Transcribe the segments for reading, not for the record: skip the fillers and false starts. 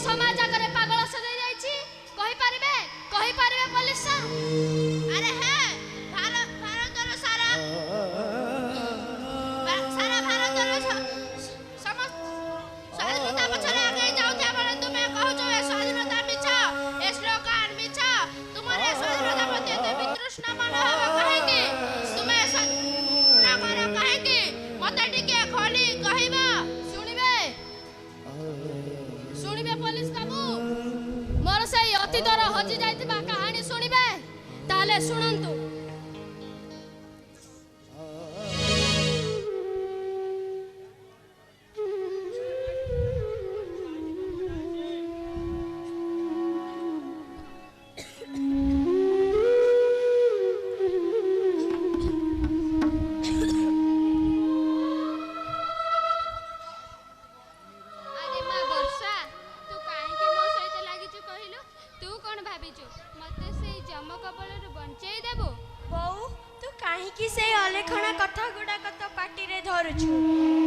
समाज आगे पागल सजाई जाइछि कहि परिबे पुलिस सर। अरे है भारतर सारा भारतर समस्त स्वाधीनता पछरे आगे जाउथा बेले तुमे कहउछ ए स्वाधीनता मिछ ए स्लोगान मिछ तुमरे स्वाधीनता प्रति एते वितृष्ण मन हवा कहेकि तुमे ना कर कहेकि मते टिके खोली कहिबा सुनिबे पुलिस बाबू मोर से अतीतर हजि जाइतिबा कहानी सुनिबे ताले सुनंतु।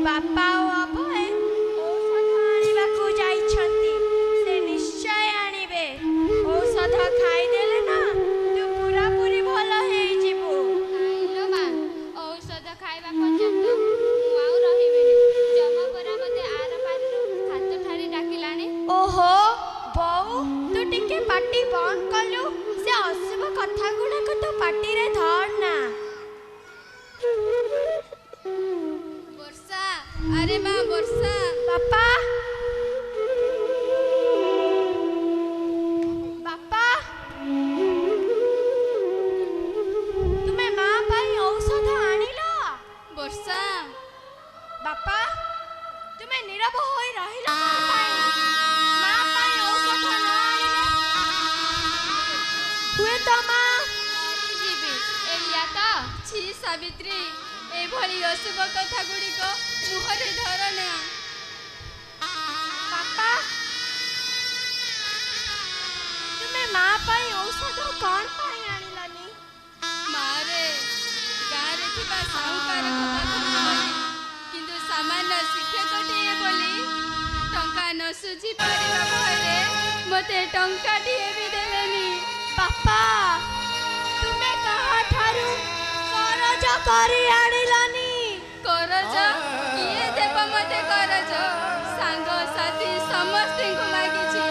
बापा अभय औषध आनिबाकू जाइछंती से निश्चय आनिबे औषध खाइदेले ना तू पूरा पूरी भल हे जिवो। आइलो मा औषध खाइबा पर्यंत मु आउ रहिबेनी जमकरा मते आर पारु हाथ ठारी डाकिलानी। ओहो बौ तू टिके पाटी बंद कलु से अशुभ कथा गुडा को तो पाटी रे धर ना। अरे माँ वर्षा बापा बापा तुम्हें माँ पाई औषध आनिल। वर्षा बापा तुम्हें नीरव होई रहिल माँ पाई औषध न आनिले हुए तो माँ जीवी एलिया तो छी सावित्री ए भली अशुभ कथा गुडी को मुहरे धरना। बापा तुम्हें माँ पाई औषध कौन पाई आनिलानी? मारे गारे थिबा साहुकार कथा किंतु सामान्य शिक्षकटिए बोली टंका न सुझी परिबा भरे मते टंका दिए भी देवेनी। बापा तुम्हें कहाँ ठारू करज करी आनिलानी? करज किए देव मते करज सांग साथी समस्त को मागिछि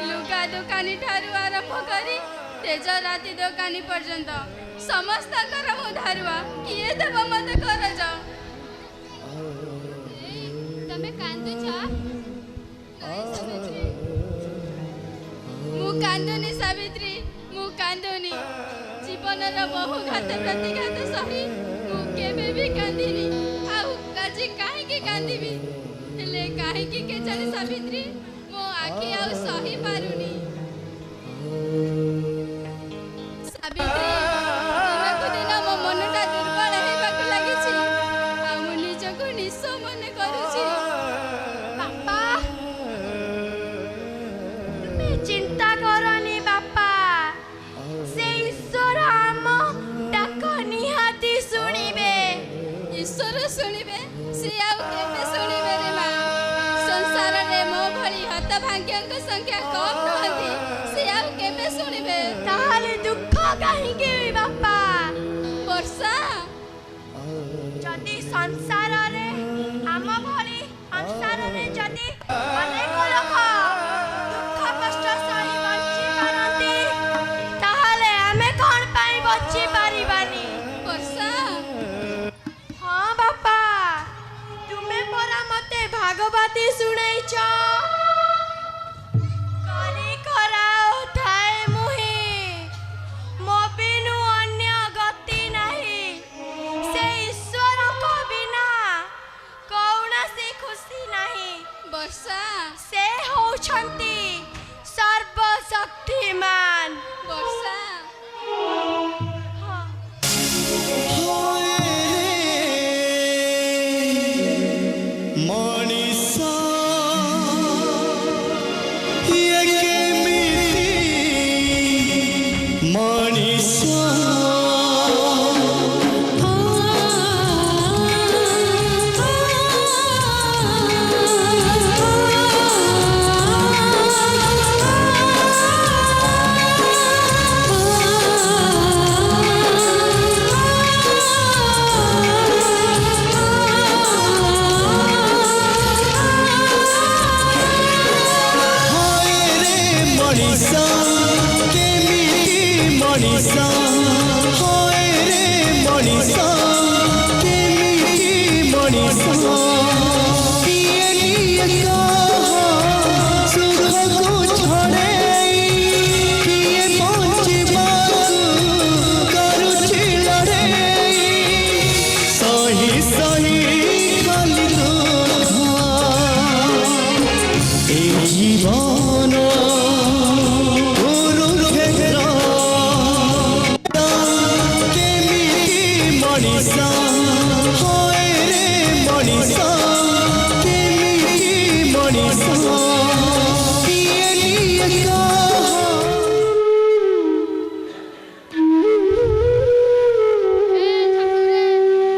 लुगा दुकानी ठारू आरंभ करी तेजराती दुकानी पर्यंत समस्त कर मु धारुआ किए देव मते करज। तमे कांदु छ मु कांदुनी सावित्री मु कांदुनी जीवनर बहु घात प्रतिघात सही मु केबे भी कांदिनी आउ काजी काहे के कांदिबी हेले काहे के जाने सावित्री मो आखी आउ सही पारुनी। सावित्री दिनकु दिन मो मनटा दुर्बल हेबाक लागिछि आ मु निजको निस्स मने करूछि। बापा तुम्हें चिंता करनी बापा से ईश्वर आम डाक निहाती सुनिबे। ईश्वर सुनिबे से आउ केबे सुनिबे रे मां संसार रे मो भली हतभाग्यक संख्या कम नहंती से आउ केबे सुनिबे। ताहाले दुख काहिके बापा? वर्षा जदि संसार रे आम भली संसार रे जदि अनेक लोक दुख कष्ट सही बंची पारती ताहाले आमे कोन पाई बंची पारिबानी? वर्षा हाँ बापा तुम्हें परा मते भागवती सुनाइछ करी कराओ थाए मुहि मो बिनु अन्य गति नहीं से ईश्वर को बिना कौनसी खुशी नहीं। वर्षा से होछंती सर्वशक्तिमान। वर्षा हाँ। मनीषा ये केमिति मनीषा ମଣିଷ ହୋଏ ରେ ମଣିଷ କେମିତି ମଣିଷ କିଏ ନିଏ କହ ସୁଖକୁ ଛଡ଼େଇ କିଏ ବଞ୍ଚିବାକୁ କରୁଛି ଲଢ଼େଇ ସହି ସହି ଖାଲି ଦୁଃଖ ଏ ଜୀବନ କୁରୁକ୍ଷେତ୍ର କେମିତି ମଣିଷ ହୋଏ ରେ ମଣିଷ କେମିତି ମଣିଷ କିଏ ନିଏ କହ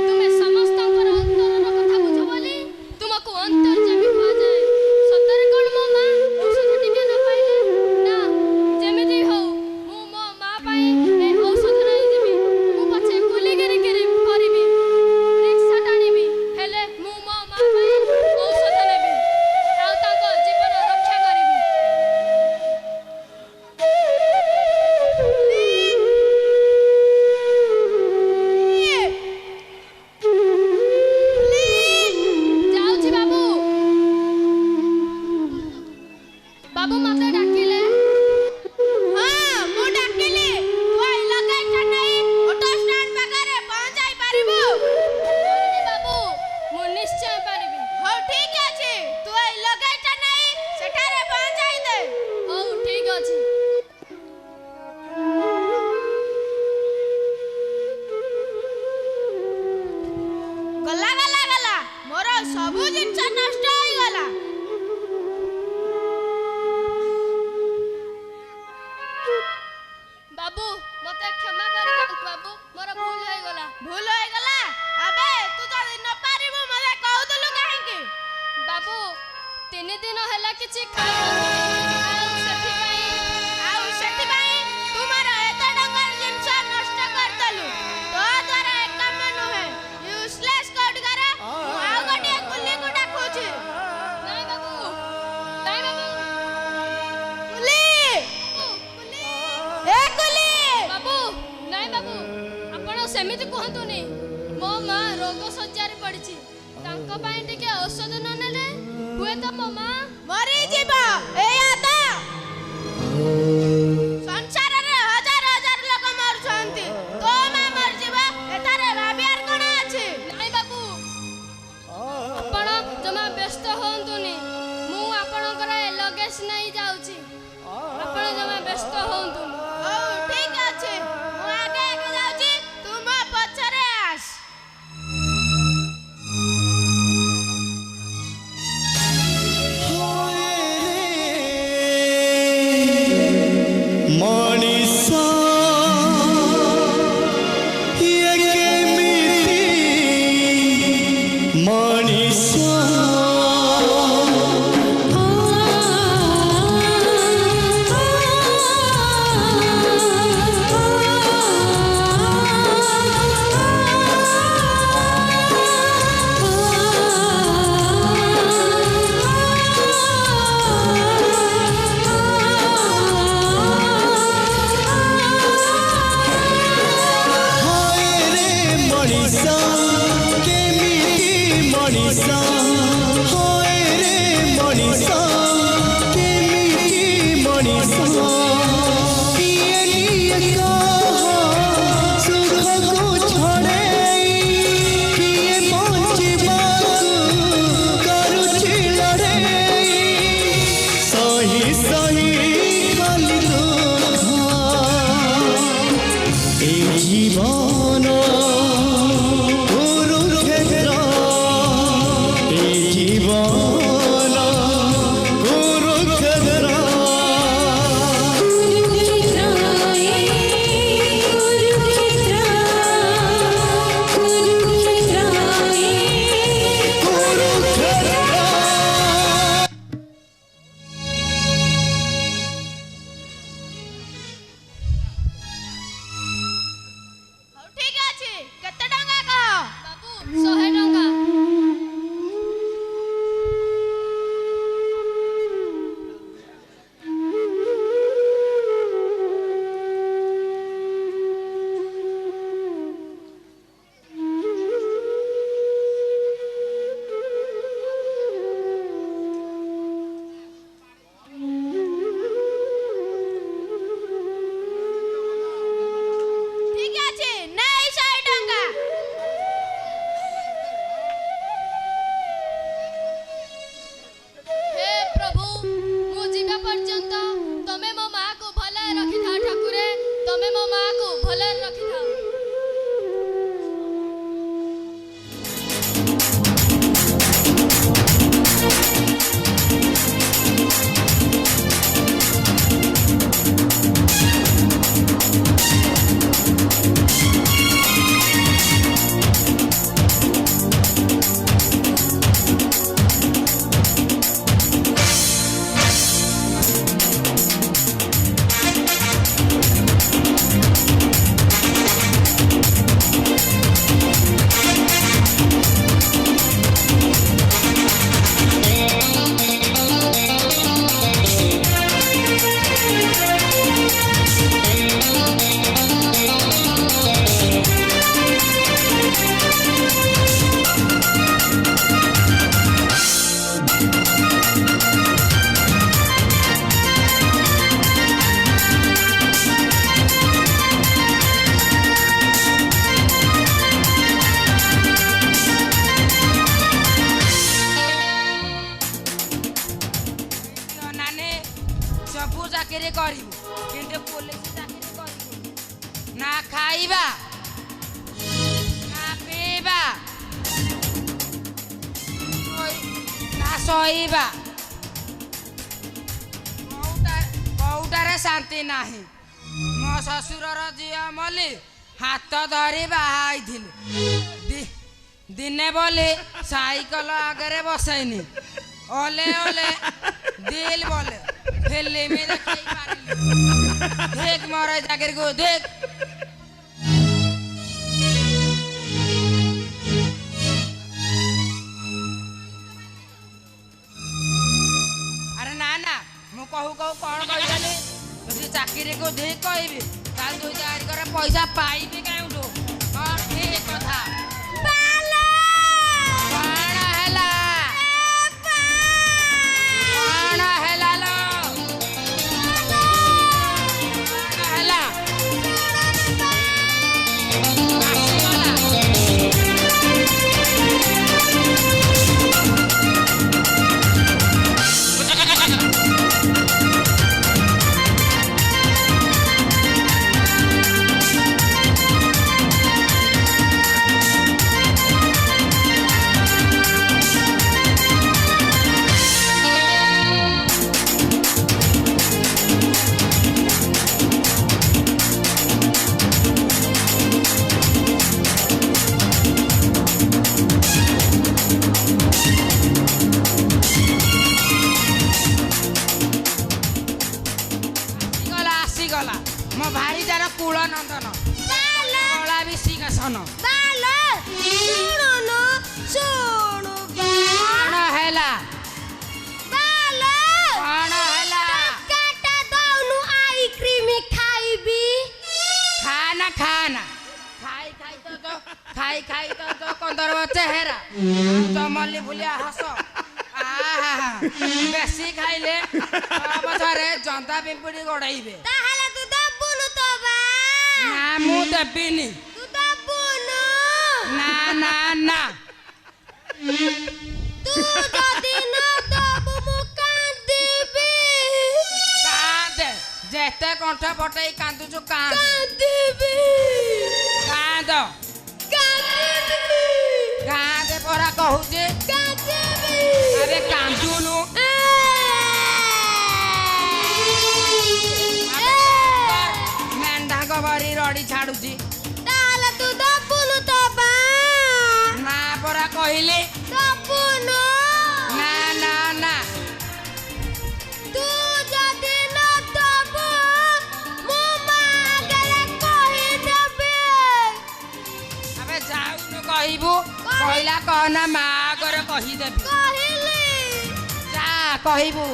ତୁମେ ସମସ୍ତଙ୍କର ଅନ୍ତରର କଥା ବୁଝ ବୋଲି ତୁମକୁ ଅନ୍ତର୍ଯାମୀ କୁହାଯାଏ। ସତରେ କଣ ମୋ ମା ଔଷଧ ଟିକେ ନ ପାଇଲେ? ନା, ଯେମିତି ହଉ ମୁଁ ମୋ ମା ପାଇଁ ଏ ଔଷଧ ନେଇଯିବି। ମୁଁ ପଛେ କୁଲିଗିରି କରିବି, ରିକ୍ସା ଟାଣିବି, ହେଲେ ମୁଁ ମୋ ମା ପାଇଁ ଔଷଧ ନେବି ଆଉ ତାଙ୍କ ଜୀବନ ରକ୍ଷା କରିବି। ଯାଉଛି ବାବୁ। ବାବୁ ମତେ ଡାକିଲେ। ହଁ ମୁଁ ଡାକିଲି। ତୁ ଏଇ ଲଗେଜଟା ନେଇ ଅଟୋ ଷ୍ଟାଣ୍ଡ ପାଖରେ ପହଞ୍ଚାଇ ପାରିବୁ? ପାରିବି ବାବୁ, ମୁଁ ନିଶ୍ଚୟ ପାରିବି। ହଉ ଠିକ ଅଛି, ତୁ ଏଇ ଲଗେଜଟା ନେଇ ସେଠାରେ ପହଞ୍ଚାଇ ଦେ। ହଉ ଠିକ ଅଛି। ଗଲା ଗଲା ଗଲା, ମୋର ସବୁ ଜିନିଷ ନଷ୍ଟ ହୋଇଗଲା। ବାବୁ ମତେ କ୍ଷମା କରିଦିଅନ୍ତୁ ବାବୁ, ମୋର ଭୁଲ ହେଇଗଲା। ଭୁଲ ହୋଇଗଲା? ଆବେ ତୁ ଯଦି ନ ପାରିବୁ ମୋତେ କହୁଥିଲୁ କାହିଁକି? ବାବୁ 3 ଦିନ ହେଲା କିଛି ଖାଇନଥିଲି ଆଉ ସେଥିପାଇଁ ତୁ ମୋର ଏତେ ଟଙ୍କାର ଜିନିଷ ନଷ୍ଟ କରିଦେଲୁ। ତୋ ଦ୍ୱାରା ଏ କାମ ନୁହେଁ। ୟୁଜଲେସ୍ କୋଉଠିକାର? ମୁଁ ଆଉ ଗୋଟିଏ କୁଲିକୁ ଡାକୁଛି। ନାଇଁ ବାବୁ, ନାଇଁ ବାବୁ। କୁଲି! ଏ କୁଲି! ବାବୁ ନାଇଁ ବାବୁ, ଆପଣ ସେମିତି କୁହନ୍ତୁନି। ମୋ ମା ରୋଗ ଶଯ୍ୟାରେ ପଡ଼ିଛି, ତାଙ୍କ ପାଇଁ ଟିକେ ଔଷଧ ନ ନେଲେ ହୁଏତ ମୋ ମା ମରିଯିବ। ଏଇଆ ତ ସଂସାରରେ ହଜାର ହଜାର ଲୋକ ମରୁଛନ୍ତି, ତୋ ମା ମରିଯିବ ଏଠାରେ ଭାବିବାର କଣ ଅଛି? ନାଇଁ ବାବୁ, ଆପଣ ଜମା ବ୍ୟସ୍ତ ହୁଅନ୍ତୁନି। ମୁଁ ଆପଣଙ୍କର ଏ ଲଗେଜ ନେଇ ଯାଉଛି, ଆପଣ ଜମା ବ୍ୟସ୍ତ ହୁଅନ୍ତୁନି। ହଉ ଠିକ ଅଛି, ମୁଁ ଆଗେ ଆଗେ ଯାଉଛି, ତୁ ମୋ ପଛରେ ଆସ। ମଣିଷ ଇଏ କେମିତି ମଣିଷ ଶୋଇବା କୋଉଟାରେ ଶାନ୍ତି ନାହିଁ। ମୋ ଶ୍ୱଶୁରର ଝିଅ ମଲି ହାତ ଧରି ବାହା ହେଇଥିଲି। ଦିନେ ବୋଲି ସାଇକେଲ ଆଗରେ ବସେଇନି ଓଲେ ଓଲେ ଦିଲ ବୋଲେ ଫିଲ୍ମ ଦେଖେଇ ପାରିଲି। ଦେଖ ମୋର ଚାକିରିକୁ ଦେଖ। ଆରେ ନା ନା ମୁଁ କହୁ କହୁ କ'ଣ କହିଦେଲି। ଯଦି ଚାକିରିକୁ ଠିକ କହିବି ତାହେଲେ 2 ଚାରିକରେ ପଇସା ପାଇବି କେଉଁଠୁ? ହଁ ଠିକ କଥା। କ'ଣ ହେଲା? କ'ଣ ହେଲା ଲୋ? କ'ଣ ହେଲା? ଆସିଗଲା। ମୋ ଭାରିଯାର କୂଳ ନନ୍ଦନ କଳା ବି ସିଂହାସନ। କ'ଣ ହେଲା? କ'ଣ ହେଲା? ଖାନା ଖାନା ଖାଇ ଖାଇ ତ କନ୍ଦର ଚେହେରା ମଲ୍ଲି ଫୁଲିଆ ହସ। ବେଶୀ ଖାଇଲେ ପଛରେ ଜନ୍ଦା ପିମ୍ପୁଡ଼ି ଗୋଡ଼େଇବେ। ନା ମୁଁ ଦେବିନି। ନା ନା ନା କାନ୍ଦେ ଯେତେ କଣ୍ଠ ଫଟେଇ କାନ୍ଦୁଛୁ କାନ୍ଦେ କାନ୍ଦେ ପରା କହୁଛି। ଆରେ କାନ୍ଦୁନୁ। ମେଣ୍ଢାଙ୍କ ଭରି ରଡ଼ି ଛାଡୁଛି। ନା ପରା କହିଲି। ନା ନା ନା ଆବେ ଯାଉନୁ କହିବୁ। କହିଲା କହନା ମା ଆଗରେ କହିଦେବି। ଯା କହିବୁ।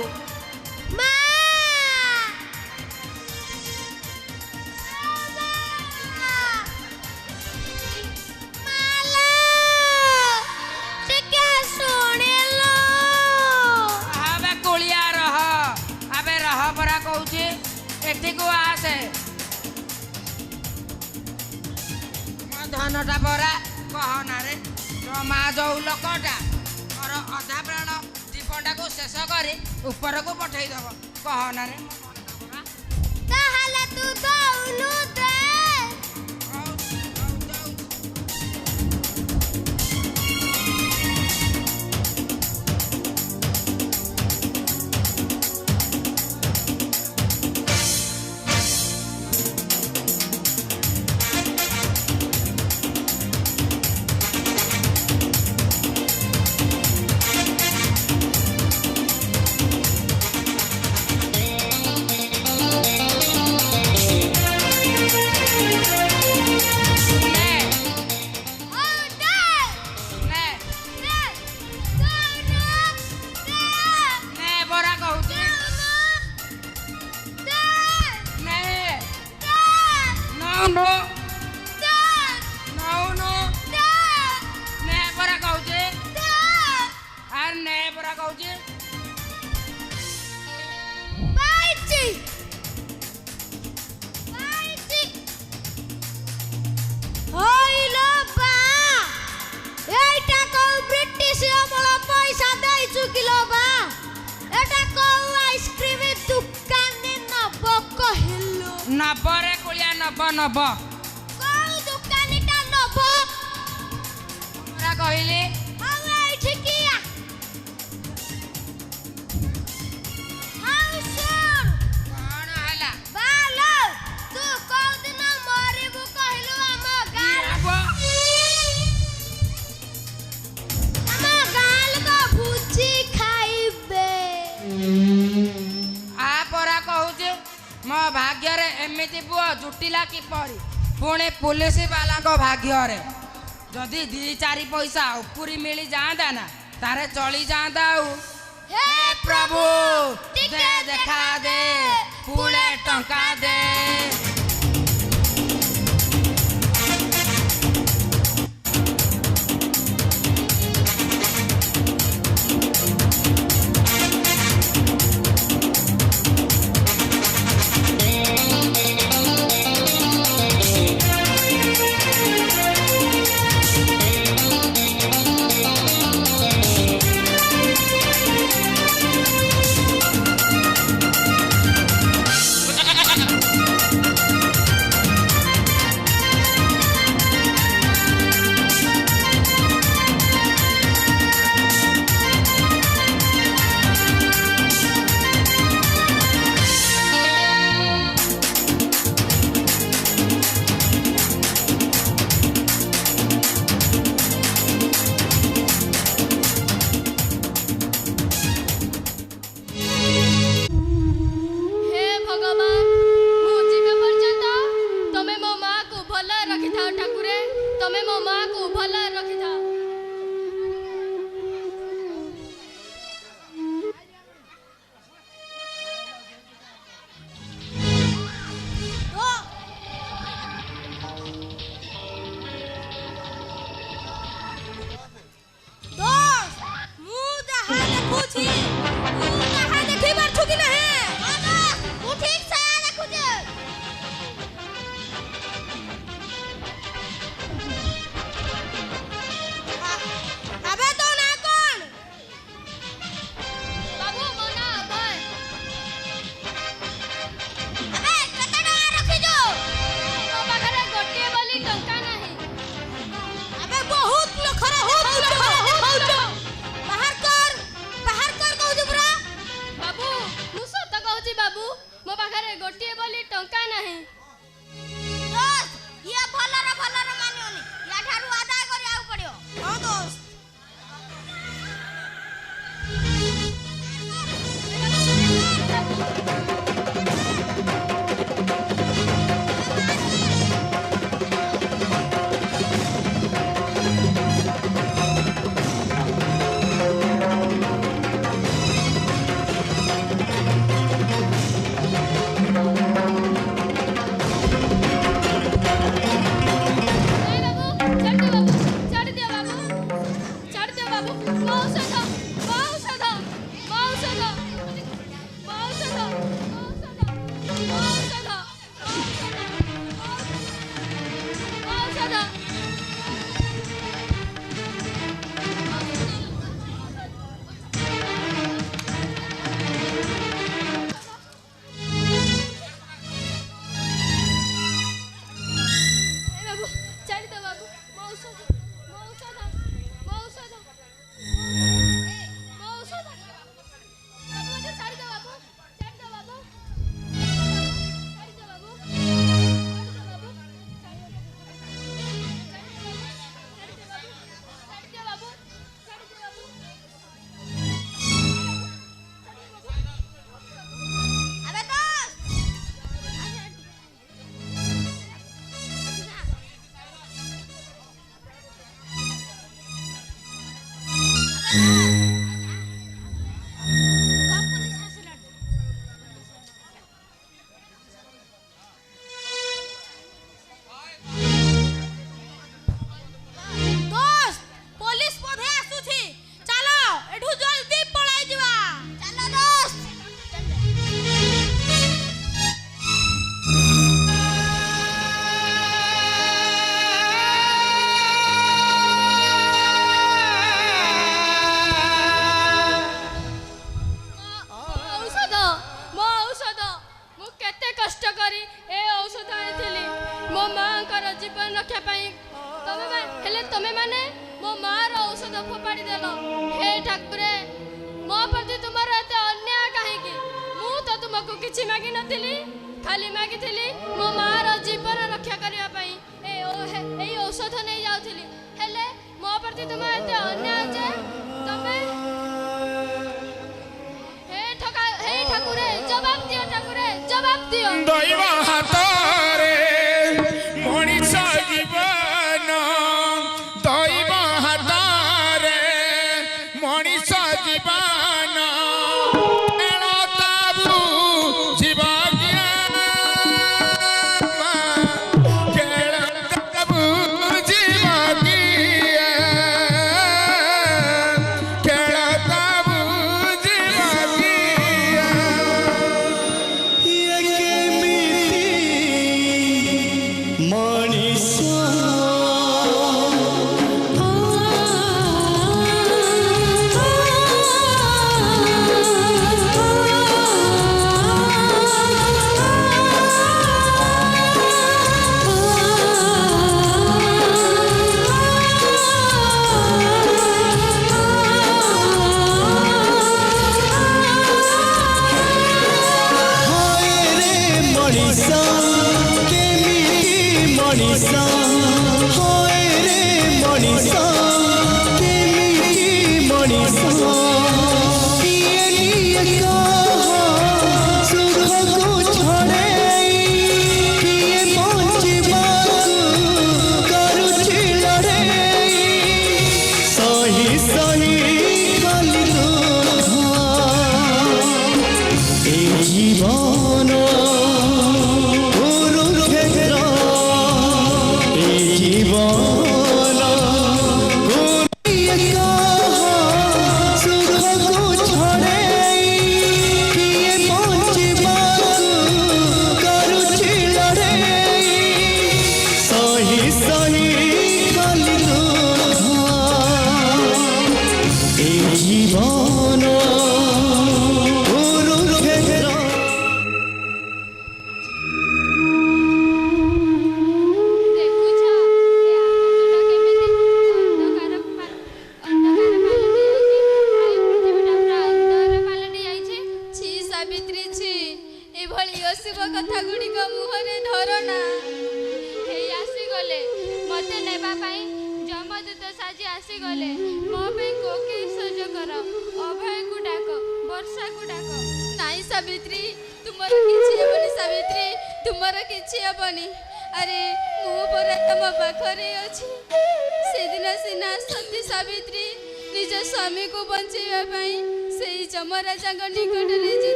ଏଠିକୁ ଆସେ। ମୋ ଧନଟା ପରା କହନାରେ ମା ଯୋଉ ଲୋକଟା ମୋର ଅଧା ପ୍ରାଣ ଜୀବନଟାକୁ ଶେଷ କରି ଉପରକୁ ପଠେଇଦବ କହନାରେ। ତାହେଲେ ତୁ ଦଉନୁ ଦେ। ନବରେ କୁଳିଆ ନବ କୋଉ ଦୋକାନୀଟା ନବ ପୁରା କହିଲି। ଆଉ ଏଇଠି କିଆ एमिति पुओ जुटिला किपरि पुणे पुलिस वाला भाग्य जदि 2-4 पैसा उपरी मिली जाता ना तारे चली जाता। हे प्रभु टिके दे देखा दे पुले टंका दे। खाली मागिथिली मो मार जीवन रक्षा करिया पई ए औषध नै जाउथिली हेले मो प्रति तुम एते अन्याय जे तमे हे ठाकुरे जवाब दियो ठाकुरे जवाब ଜବାବ ଦିଅ। ଦୈବ ହାତରେ ମଣିଷ ଜୀବନ, ଦୈବ ହାତରେ ମଣିଷ ଜୀବନ, ଏଳ ତାବୁ ଯିବ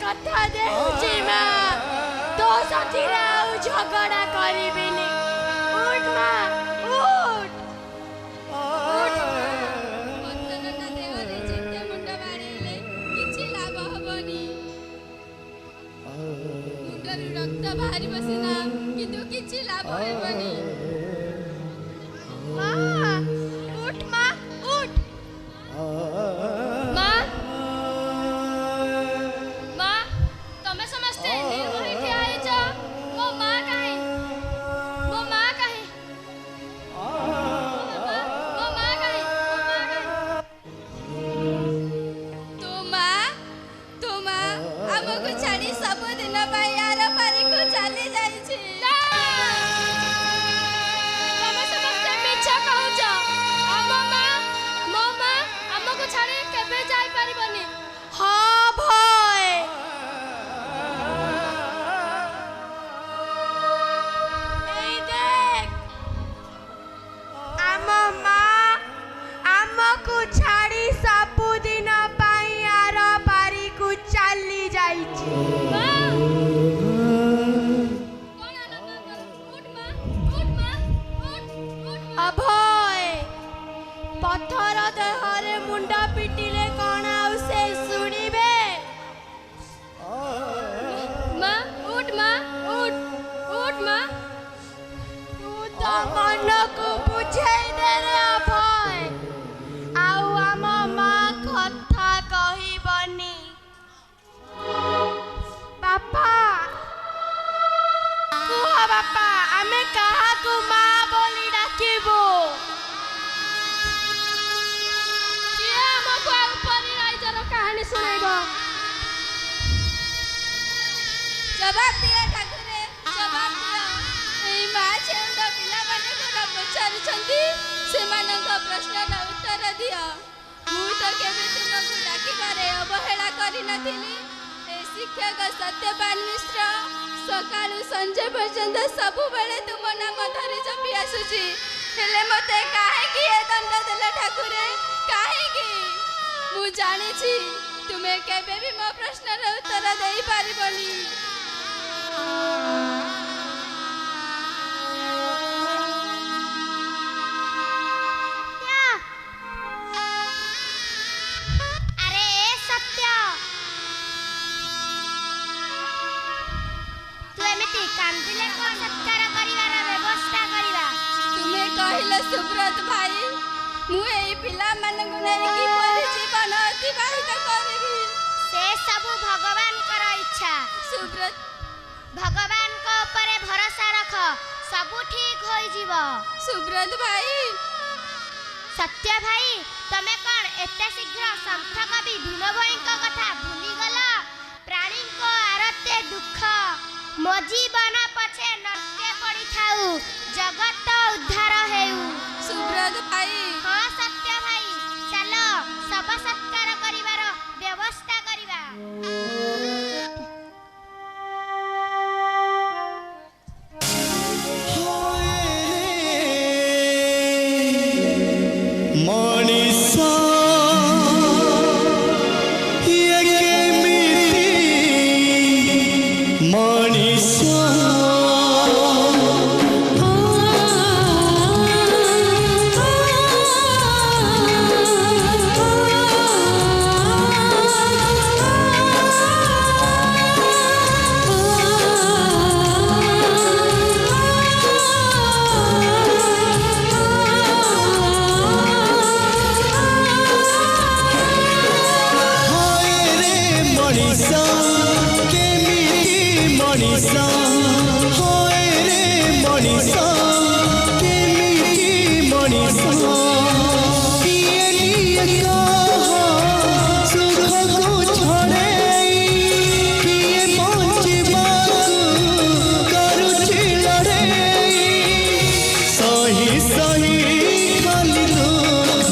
କଥା ଦେଉଛି ମା ତୋ ସାଥିରେ ଆଉ ଝଗଡ଼ା କରିବିନି। ଉଠ ମା ଉଠ। ବର୍ତ୍ତମାନ ଦେହରେ ଯେତେ ମୁଣ୍ଡ ବାଡ଼େଇଲେ କିଛି ଲାଭ ହବନି। ମୁଣ୍ଡରୁ ରକ୍ତ ବାହାରିବ ସିନା କିନ୍ତୁ କିଛି ଲାଭ ହେବନି। ମା अभय पत्थर देहरे मुंडा पिटिले कौन आउ से सुनिबे माँ उठ माँ तू तो मन को बुझाई दे रे अभय आउ आम माँ कथा कहिबनी बापा कुह बापा आमे कहा को माँ बोली डाकिबो किए हमको आउ परिराइजर कहानी सुनाइबो जवाब दिया ठाकुरे जवाब दिया एई माँ छेउंड पिला माने कोन पचारुछंती सेमानंक प्रश्नर उत्तर दिया मु तो केबे तुमको डाकी पारे अवहेला करि नथिली ए शिक्षक सत्यपाल मिश्र सकाळु संजय पर्यंत सबु बेले तुम नाम धरि जपि आसुची हेले मते काहे कि ए दंड देले ठाकुरे काहे कि मु जानि छी तुमे केबे भी मो प्रश्नर उत्तर देई पारिबनी अरे ए सत्य तू एमिति कांदिले को सत्कार करिवार व्यवस्था करिवा तुमे कहिले सुब्रत भाई मु एई पिला मानकु नै कि परि जीवन अतिबाहित करिबी से सब भगवान कर इच्छा सुब्रत भगवान को ऊपर भरोसा रख सब ठीक होई जीव सुब्रत भाई सत्य भाई तमे कौन एते शीघ्र संत कवि भीम भई को कथा भूली गला प्राणी को आरते दुख मो जीवन पछे नष्टे पड़ी थाउ जगत उद्धार हेउ सुब्रत भाई हाँ सत्य भाई चलो सब सत्कार करिवार व्यवस्था करिवा मनीषा ये केमिति मनीषा मनीषा होए रे मनीषा केमिति मनीषा किए लिए कहा सुख को छोड़े किए पहुँचबाकू करुछि लड़े सही सही खाली दुख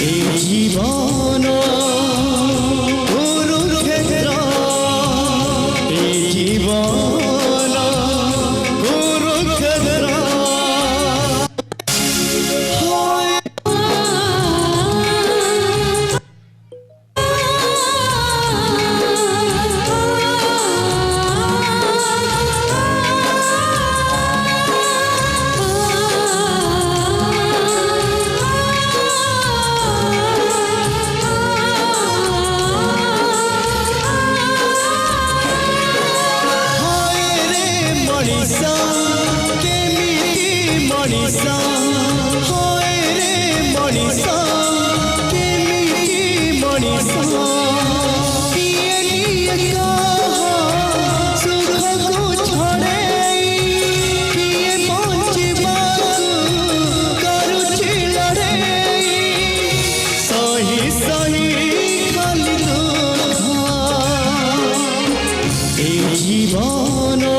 ए जीवन मनीषा होए रे मनीषा केमिति मनीषा किए लिए कहा सुख को छोड़े किए पहुँचबाकू करुछि लड़े सही सही खाली दुख ए जीवन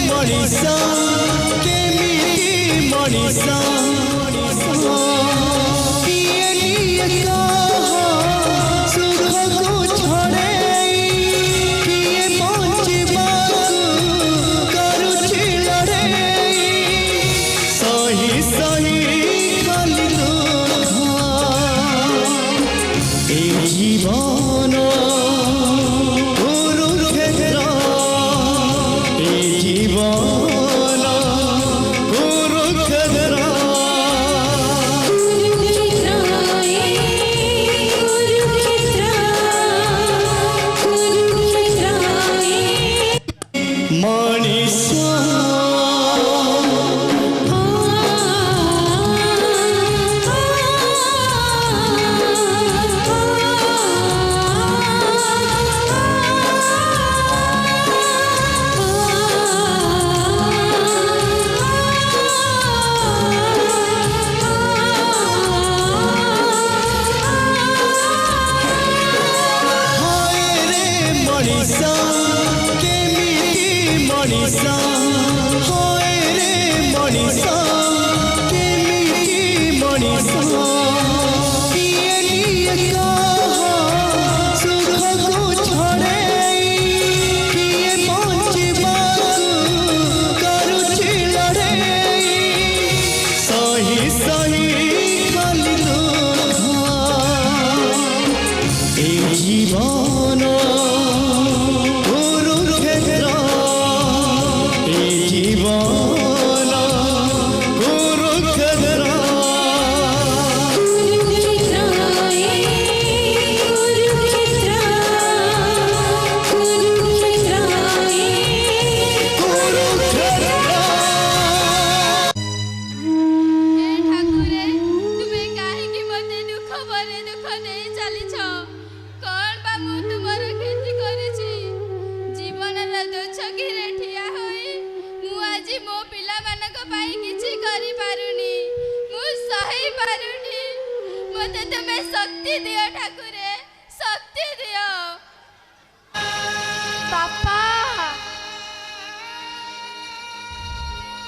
मनीषा केमिति मनीषा शक्ति दियो ठाकुरे शक्ति दियो। बापा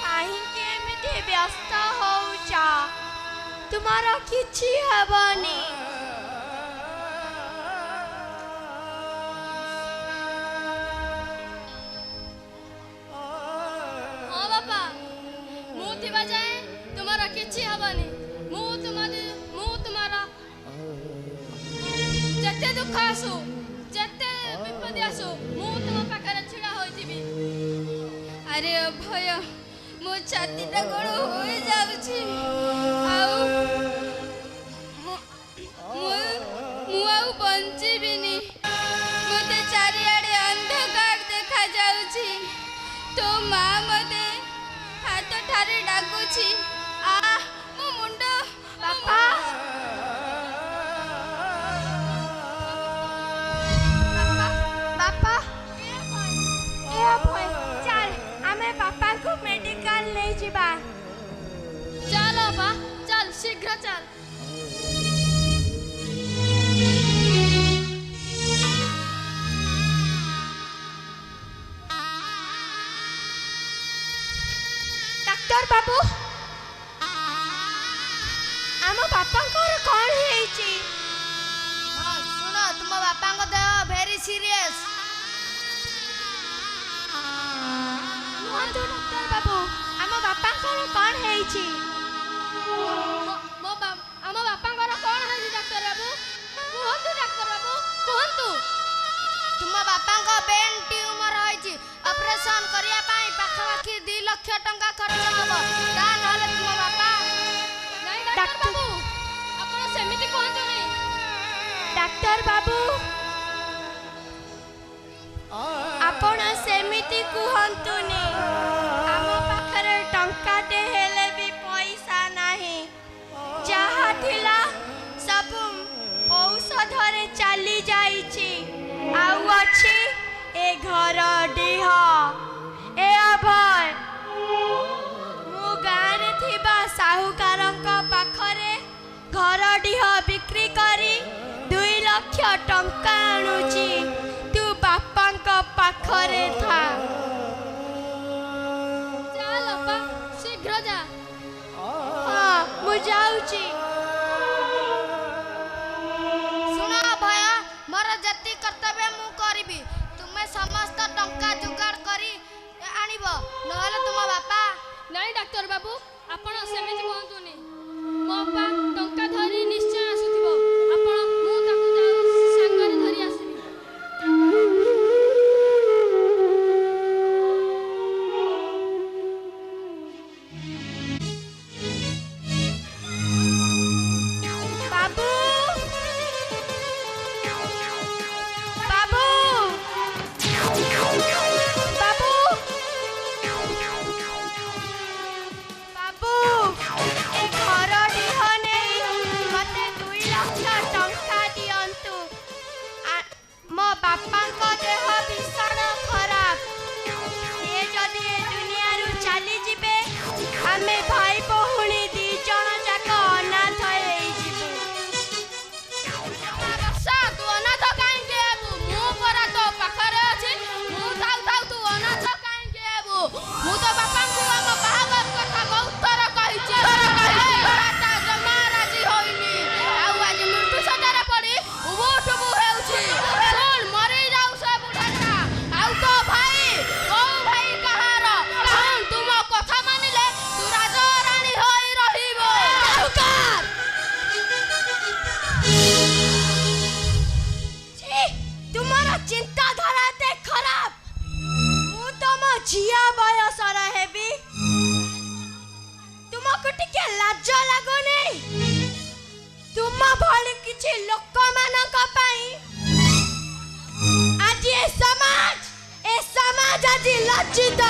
काहींके एमिति व्यस्त होउछ तुम्हारा किछि हेबनी। हाँ बापा मु थिबा जाए तुम्हारा किछि हेबनी। मु तुम्हारा जते दुख आसु जते विपद आसु मु तुम पाखरे छिड़ा होइथिबी। अरे भय मो छातीटा गोड़ होई जाउछि आउ मु आउ बंचिबिनी। मते चारिआडे अंधकार देखा जाउछि। तो माँ मते हाथ ठारे डाकुछि। आ मो मुंड बापा बापा ए भय चल आमे बापा को मेडिकल ले जिबा। चल बाबा चल शीघ्र चल। डॉक्टर बाबू आम बापांकर कौन ହେଇଛି? सुन तुम बापा देह भेरी सीरियस। କୁହନ୍ତୁ ଡକ୍ଟର ବାବୁ ଆମ ବାପାଙ୍କର କଣ ହେଇଛି? ଆମ ବାପାଙ୍କର କଣ ହେଇଛି ଡାକ୍ତର ବାବୁ? କୁହନ୍ତୁ ଡାକ୍ତର ବାବୁ କୁହନ୍ତୁ। तुम बापा ब्रेन ट्यूमर होइछि। ऑपरेशन करिया पाई पाखापाखि 2 लाख टंका खर्च हबो। ता नहले तुम बापा ନାଇଁ ଡାକ୍ତର ବାବୁ ଆପଣ ସେମିତି କୁହନ୍ତୁନି। ଡାକ୍ତର ବାବୁ ଆପଣ ସେମିତି କୁହନ୍ତୁନି। ଆମ ପାଖରେ ଟଙ୍କାଟେ ହେଲେ ବି ପଇସା ନାହିଁ। ଯାହା ଥିଲା ସବୁ ଔଷଧରେ ଚାଲି ଯାଇଛି। ଆଉ ଅଛି ଏ ଘର ଡିହ ଏ ଅଭୟ। ମୁଁ ଗାଁରେ ଥିବା ସାହୁକାରଙ୍କ ପାଖରେ ଘର ଡିହ ବିକ୍ରି କରି 2 ଲକ୍ଷ ଟଙ୍କା ଆଣୁଛି। ତୁ ବାପାଙ୍କ ପାଖରେ ଥା। ଚାଲ ବାପା ଶୀଘ୍ର ଯା। ହଁ ମୁଁ ଯାଉଛି। सुन भय मोर जति कर्तव्य मु करिबी। तुमे समस्त टंका जुगाड़ करी आनिबो नहले तुम बापा। ନାଇଁ ଡାକ୍ତର ବାବୁ ଆପଣ ସେମିତି କୁହନ୍ତୁନି। ମୋ ବାପା ଟଙ୍କା ଧରି ନିଶ୍ଚୟ ଆସୁଥିବ। ଆପଣ ମୁଁ ତାକୁ ସାଙ୍ଗରେ ଧରି ଆସିବି। ବାବୁ ବାବୁ ବାବୁ ବାବୁ ଏ ଘର ଡିହ ନେଇ ମତେ 2 ଲକ୍ଷ ଟଙ୍କା ଦିଅନ୍ତୁ। ମୋ ବାପାଙ୍କ ଦେହ ଭୀଷଣ ଖରାପ। ସେ ଯଦି ଏ ଦୁନିଆରୁ ଚାଲିଯିବେ ଆମେ ଭାଇ ଭଉଣୀ 2 ଜଣ ଯାକ ଅନାଥ ହେଇଯିବୁ। ବର୍ଷା ତୁ ଅନାଥ କାହିଁକି ହେବୁ? ମୁଁ ପରା ତୋ ପାଖରେ ଅଛି। ମୁଁ ଥାଉ ଥାଉ ତୁ ଅନାଥ କାହିଁକି ହେବୁ? ମୁଁ ତ ବାପାଙ୍କୁ ଆମ ବାହାଘର କଥା ବହୁତ ଥର କହିଛି। ତା ଜମା ରାଜି ହୋଇନି। ଆଉ ଆଜି ମୃତ୍ୟୁ ଶଯ୍ୟାରେ ପଡ଼ି ଉବୁଟୁବୁ ହେଉଛି। ଶୁଣ ମରି ଯାଉ ସେ ବୁଢ଼ାଟା। ଆଉ ତୋ ଭାଇ କୋଉ ଭାଇ କାହାର? ଶୁଣ ତୁ ମୋ କଥା ମାନିଲେ ତୁ ରାଜରାଣୀ ହୋଇ ରହିବ। छी ତୁମର ଚିନ୍ତାଧାରା ଏତେ ଖରାପ। ମୁଁ ତମ ଝିଅ ବୟସର ହେବି। ତୁମକୁ ଟିକେ ଲାଜ ଲାଗୁନି? ତୁମ ଭଳି କିଛି ଲୋକମାନଙ୍କ ପାଇଁ ଆଜି ଏ ସମାଜ ଆଜି ଲଜ୍ଜିତ।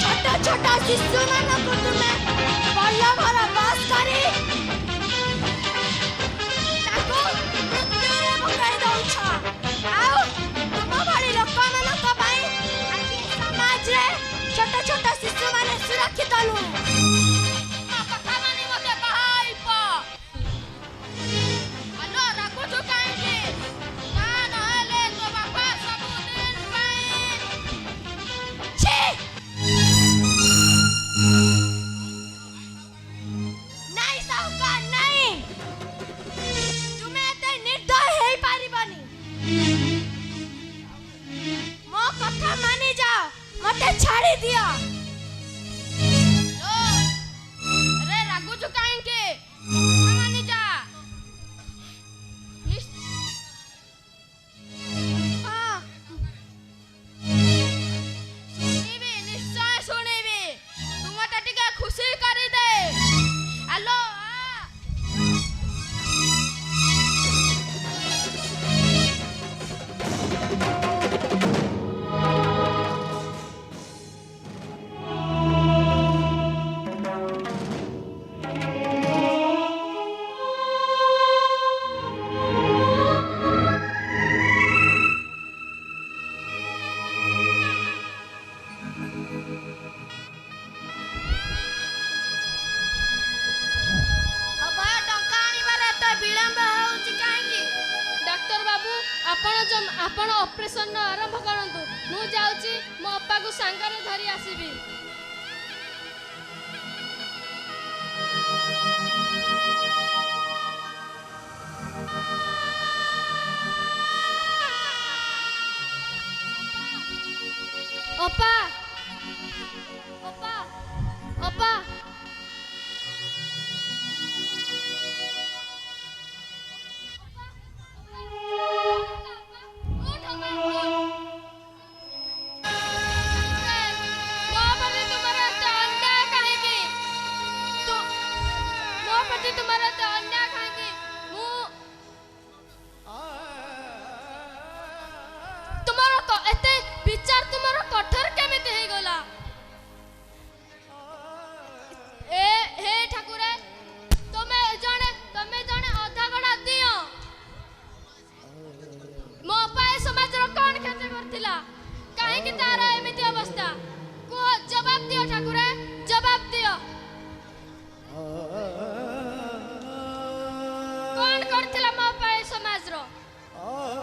ଛୋଟ ଛୋଟ ଶିଶୁମାନଙ୍କୁ ତୁମେ ବଲ୍ଲଭର ବସ୍ କରି ତାକୁ ମୃତ୍ୟୁରେ ପକାଇ ଦଉଛ। ଆଉ ତୁମ ଭଳି ଲୋକମାନଙ୍କ ପାଇଁ ଆଜି ସମାଜରେ ଛୋଟ ଛୋଟ ଶିଶୁମାନେ ସୁରକ୍ଷିତ ନୁହେଁ। ମୋ କଥା ମାନି ମୋତେ ବାହା ହେଇପ। ଆପଣ ଅପରେସନ ଆରମ୍ଭ କରନ୍ତୁ। ମୁଁ ଯାଉଛି ମୋ ଅପାକୁ ସାଙ୍ଗରେ ଧରି ଆସିବି। ଅପା ଅପା ଅପା Oh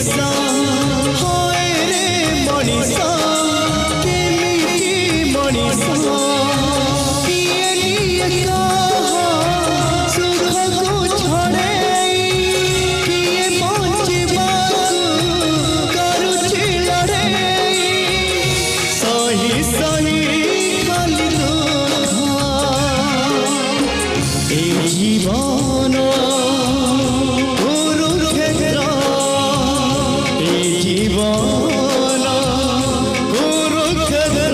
ମଣିଷ ହୋଏ ରେ ମଣିଷ କେମିତି ମଣିଷ କିଏ ନିଏ କହ ସୁଖକୁ ଛଡ଼େଇ କିଏ ବଞ୍ଚିବାକୁ କରୁଛି ଲଢ଼େଇ ସହି ସହି ଖାଲି ଦୁଃଖ ଏ ଜୀବନ কুরুক্ষেত্র এই জীবন কুরুক্ষেত্র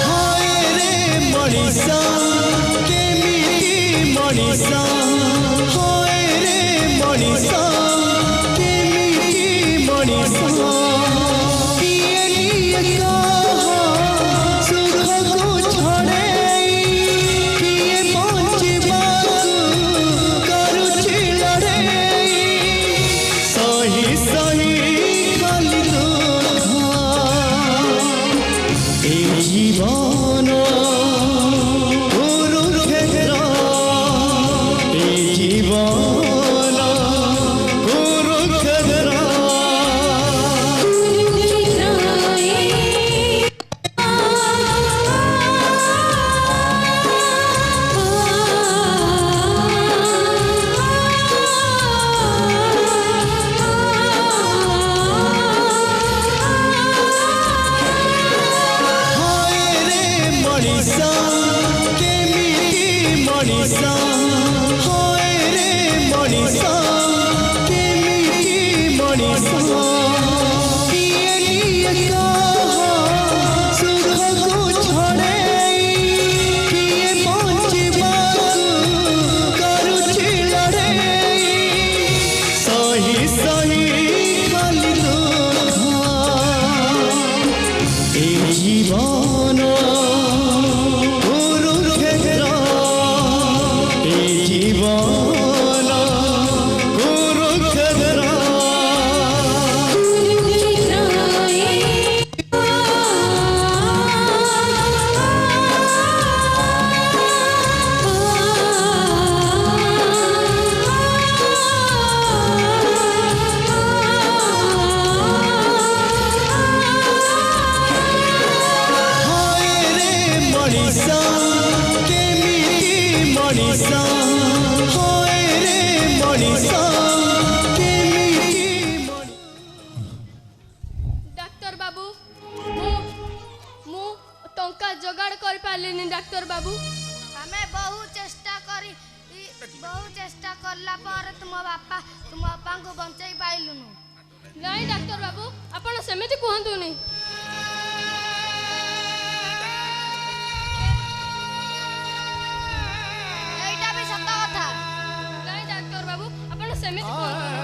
হয় রে মଣିষ কেমিতি মଣିষ হয় রে মଣିষ কেমিতি মଣିষ কিଏ নিয়ে কহ সুখକୁ ଛଡ଼େଇ କିଏ ବଞ୍ଚିବାକୁ କରୁଛି ଲଢ଼େଇ ସହି ସହି ଖାଲି ଦୁଃଖ ଏ ଜୀବନ কুরুক্ষেত্র এই জীবন কুরুক্ষেত্র হয় রে মଣିষ কেমিতি মଣିষ হয় রে মଣିষ কেমিতি মଣିষ কিଏ নিয়ে কহ সুখକୁ ଛଡ଼େଇ କିଏ ବଞ୍ଚିବାକୁ କରୁଛି ଲଢ଼େଇ ସହି ସହି ଖାଲି ଦୁଃଖ ଏ জীবন কুরুক্ষেত্র এই জীবন কুরুক্ষেত্র হয় রে মଣିষ কেমিতি মଣିষ হয় রে মଣିষ কেমিতি ডাক্তার বাবু ମୁଁ ଟଙ୍କା ଯୋଗାଡ଼ କରିପାରିଲିନି ଡାକ୍ତର ବାବୁ। ଆମେ ବହୁ ଚେଷ୍ଟା କଲା ପରେ ତୁମ ବାପାଙ୍କୁ ବଞ୍ଚେଇ ପାଇଲୁନୁ। ନାଇଁ ଡାକ୍ତର ବାବୁ ଆପଣ ସେମିତି କୁହନ୍ତୁନି। ଏଇଟା ବି ସତ କଥା। ନାଇଁ ଡାକ୍ତର ବାବୁ ଆପଣ ସେମିତି କୁହନ୍ତୁନି।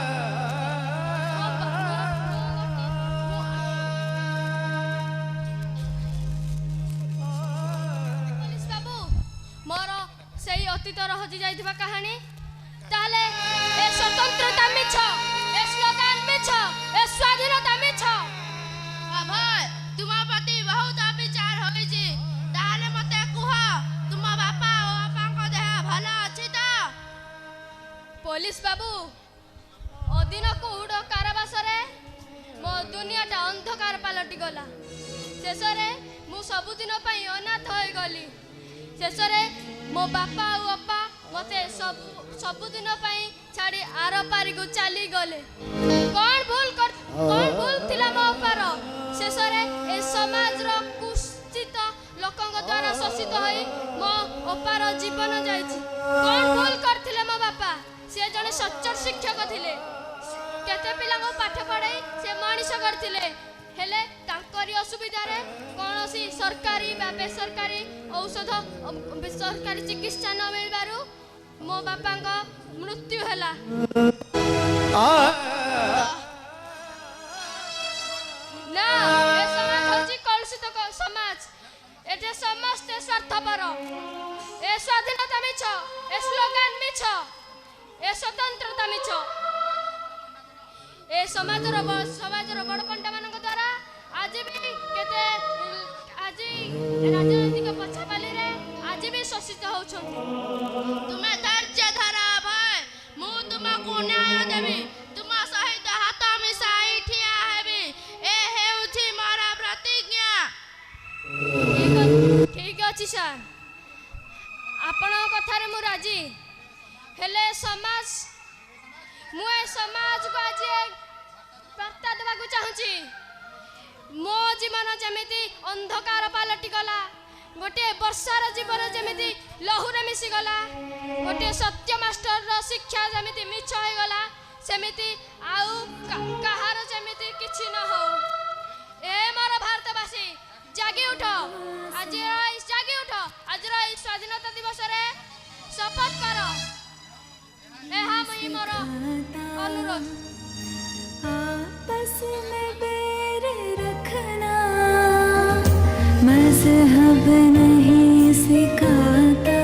ପୋଲିସ ବାବୁ ମୋର ସେଇ ଅତୀତର ହଜି ଯାଇଥିବା କାହାଣୀ ତାହେଲେ ଏ ସ୍ୱତନ୍ତ୍ରତା ମିଛ, ଏ ସ୍ଲୋଗାନ ମିଛ, ଏ ସ୍ୱାଧୀନତା ମିଛ। ଅଭୟ ତୁମ ପ୍ରତି ବହୁତ ବିଚାର ହୋଇଛି। ତାହେଲେ ମତେ କୁହ ତୁମ ବାପା ଓ ବାପାଙ୍କ ଦେହ ଭଲ ଅଛି ତ? ପୋଲିସ ବାବୁ ଅଦିନ କୁହୁଡ଼ କାରାବାସରେ ମୋ ଦୁନିଆଟା ଅନ୍ଧକାର ପାଲଟିଗଲା। ଶେଷରେ ମୁଁ ସବୁଦିନ ପାଇଁ ଅନାଥ ହୋଇଗଲି। ଶେଷରେ ମୋ ବାପା ଆଉ ଅପା ମୋତେ ସବୁଦିନ ପାଇଁ ଛାଡ଼ି ଆର ପାରିକୁ ଚାଲିଗଲେ। କ'ଣ ଭୁଲ ଥିଲା ମୋ ଅପାର? ଶେଷରେ ଏ ସମାଜର କୁଶ୍ଚିତ ଲୋକଙ୍କ ଦ୍ୱାରା ଶୋଷିତ ହୋଇ ମୋ ଅପାର ଜୀବନ ଯାଇଛି। କ'ଣ ଭୁଲ କରିଥିଲେ ମୋ ବାପା? ସେ ଜଣେ ସଚ୍ଚୋଟ ଶିକ୍ଷକ ଥିଲେ। କେତେ ପିଲାଙ୍କୁ ପାଠ ପଢ଼ାଇ ସେ ମଣିଷ କରିଥିଲେ। ହେଲେ ତାଙ୍କରି ଅସୁବିଧାରେ କୌଣସି ସରକାରୀ ବା ବେସରକାରୀ ଔଷଧ ବେସରକାରୀ ଚିକିତ୍ସା ନ ମିଳିବାରୁ ମୋ ବାପାଙ୍କ ମୃତ୍ୟୁ ହେଲା। ନା ଏ ସମାଜ ହେଉଛି କଳୁଷିତ ସମାଜ। ଏଠି ସମସ୍ତେ ସ୍ୱାର୍ଥପର। ଏ ସ୍ୱାଧୀନତା ମିଛ, ଏ ସ୍ଲୋଗାନ ମିଛ, ଏ ସ୍ୱତନ୍ତ୍ରତା ମିଛ। ए समाजर बड़ पंडा मान द्वारा आज भी केते आज राजनैतिक पछापाली रे आज भी शोषित होछंती। तुमे धैर्य धर भाई, मु तुमको न्याय देबी, तुम सहित हाथ मिसाई ठिया हेबी, ए हेउछि मोर प्रतिज्ञा। ठीक अछि सर, आपण कथारे मु राजी हेले समाज मु ए समाज को आज वार्ता देबाकू चाहूची। मो जीवन जमिति अंधकार पलटि गला, गोटे वर्षार जीवन जमिति लहुरे मिसी गला, गोटे सत्य मास्टर रो शिक्षा जमिति मिछ हो गला, सेमिति आउ कहार जमिति किछि न हो। ए मोर भारतवासी जागी उठ, आज जागी उठ, आज स्वाधीनता दिवस रे शपथ कर। एहा मुई मोर अनुरोध। आपस में बैर रखना मज़हब नहीं सिखाता,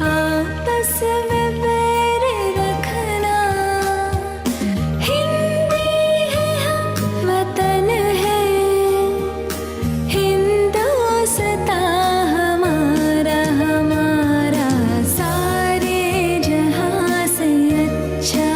आपस में बैर रखना। हिंदी है हम वतन है, हिंदुस्तां हमारा हमारा सारे जहां से अच्छा।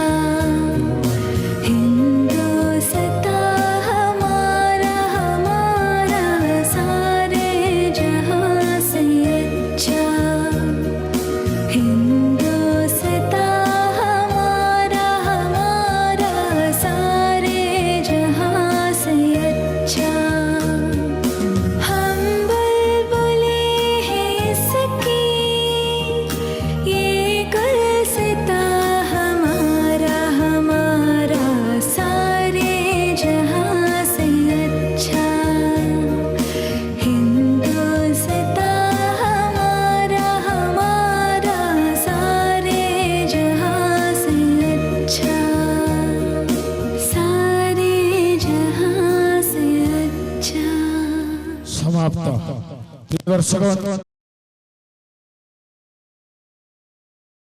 समाप्त।